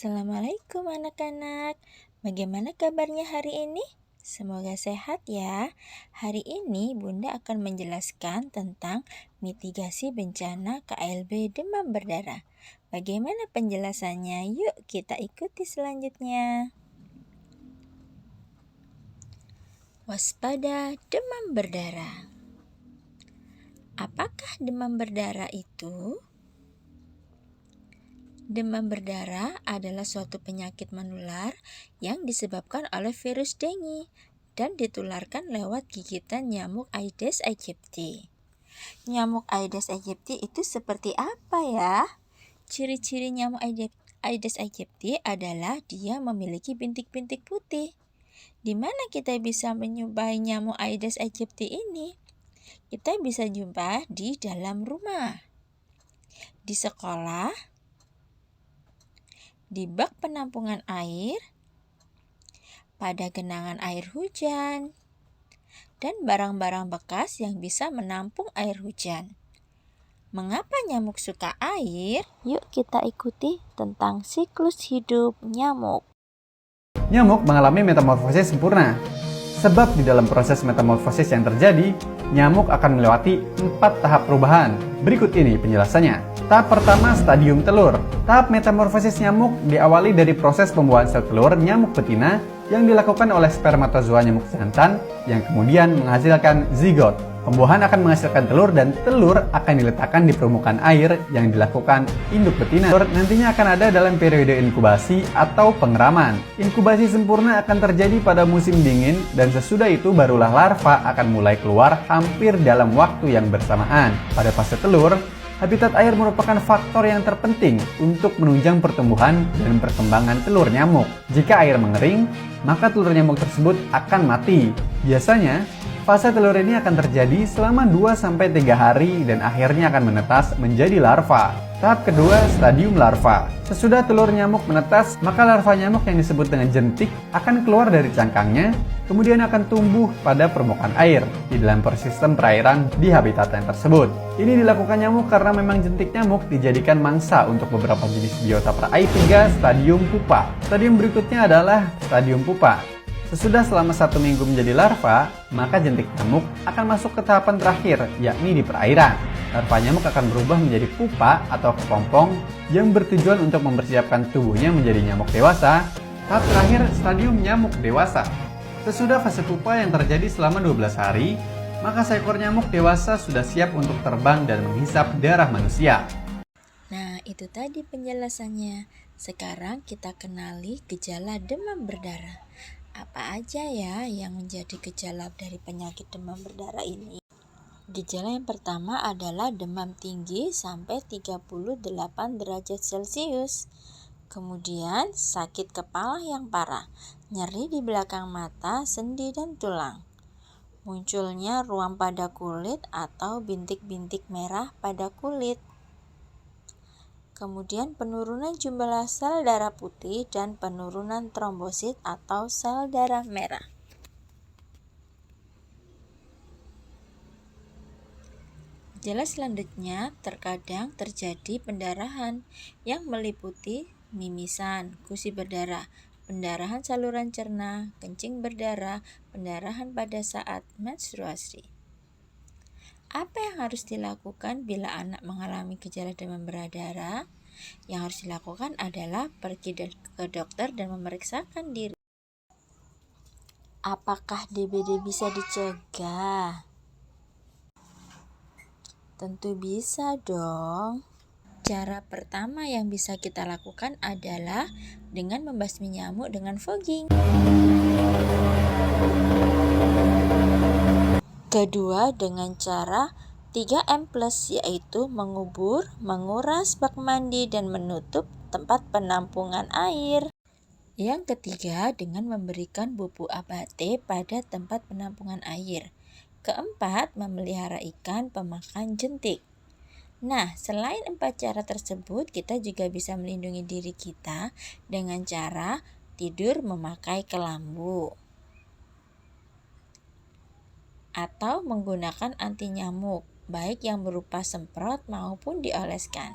Assalamualaikum anak-anak. Bagaimana kabarnya hari ini? Semoga sehat ya. Hari ini Bunda akan menjelaskan tentang mitigasi bencana KLB demam berdarah. Bagaimana penjelasannya? Yuk kita ikuti selanjutnya. Waspada demam berdarah. Apakah demam berdarah itu? Demam berdarah adalah suatu penyakit menular yang disebabkan oleh virus dengue dan ditularkan lewat gigitan nyamuk Aedes aegypti. Nyamuk Aedes aegypti itu seperti apa ya? Ciri-ciri nyamuk Aedes aegypti adalah dia memiliki bintik-bintik putih. Di mana kita bisa menjumpai nyamuk Aedes aegypti ini? Kita bisa jumpa di dalam rumah, di sekolah, di bak penampungan air, pada genangan air hujan, dan barang-barang bekas yang bisa menampung air hujan. Mengapa nyamuk suka air? Yuk kita ikuti tentang siklus hidup nyamuk. Nyamuk mengalami metamorfosis sempurna. Sebab di dalam proses metamorfosis yang terjadi, nyamuk akan melewati 4 tahap perubahan. Berikut ini penjelasannya. Tahap pertama, stadium telur. Tahap metamorfosis nyamuk diawali dari proses pembuahan sel telur nyamuk betina yang dilakukan oleh spermatozoa nyamuk jantan yang kemudian menghasilkan zigot. Pembuahan akan menghasilkan telur dan telur akan diletakkan di permukaan air yang dilakukan induk betina. Telur nantinya akan ada dalam periode inkubasi atau pengeraman. Inkubasi sempurna akan terjadi pada musim dingin dan sesudah itu barulah larva akan mulai keluar hampir dalam waktu yang bersamaan. Pada fase telur, habitat air merupakan faktor yang terpenting untuk menunjang pertumbuhan dan perkembangan telur nyamuk. Jika air mengering, maka telur nyamuk tersebut akan mati. Biasanya, fase telur ini akan terjadi selama 2-3 hari dan akhirnya akan menetas menjadi larva. Tahap kedua, stadium larva. Sesudah telur nyamuk menetas, maka larva nyamuk yang disebut dengan jentik akan keluar dari cangkangnya, kemudian akan tumbuh pada permukaan air di dalam ekosistem perairan di habitat yang tersebut. Ini dilakukan nyamuk karena memang jentik nyamuk dijadikan mangsa untuk beberapa jenis biota perair. 3. Stadium pupa. Stadium berikutnya adalah stadium pupa. Sesudah selama 1 minggu menjadi larva, maka jentik nyamuk akan masuk ke tahapan terakhir, yakni di perairan. Larva nyamuk akan berubah menjadi pupa atau kepompong yang bertujuan untuk mempersiapkan tubuhnya menjadi nyamuk dewasa. Tahap terakhir, stadium nyamuk dewasa. Sesudah fase pupa yang terjadi selama 12 hari, maka seekor nyamuk dewasa sudah siap untuk terbang dan menghisap darah manusia. Nah, itu tadi penjelasannya. Sekarang kita kenali gejala demam berdarah. Apa aja ya yang menjadi gejala dari penyakit demam berdarah ini? Gejala yang pertama adalah demam tinggi sampai 38 derajat Celcius. Kemudian sakit kepala yang parah, nyeri di belakang mata, sendi dan tulang. Munculnya ruam pada kulit atau bintik-bintik merah pada kulit. Kemudian penurunan jumlah sel darah putih dan penurunan trombosit atau sel darah merah. Gejala selanjutnya terkadang terjadi pendarahan yang meliputi mimisan, gusi berdarah, pendarahan saluran cerna, kencing berdarah, pendarahan pada saat menstruasi. Apa yang harus dilakukan bila anak mengalami gejala demam berdarah? Yang harus dilakukan adalah pergi ke dokter dan memeriksakan diri. Apakah DBD bisa dicegah? Tentu bisa dong. Cara pertama yang bisa kita lakukan adalah dengan membasmi nyamuk dengan fogging. Kedua, dengan cara 3M+, yaitu mengubur, menguras bak mandi, dan menutup tempat penampungan air. Yang ketiga, dengan memberikan bubuk abate pada tempat penampungan air. Keempat, memelihara ikan pemakan jentik. Nah, selain 4 cara tersebut, kita juga bisa melindungi diri kita dengan cara tidur memakai kelambu atau menggunakan anti nyamuk, baik yang berupa semprot maupun dioleskan.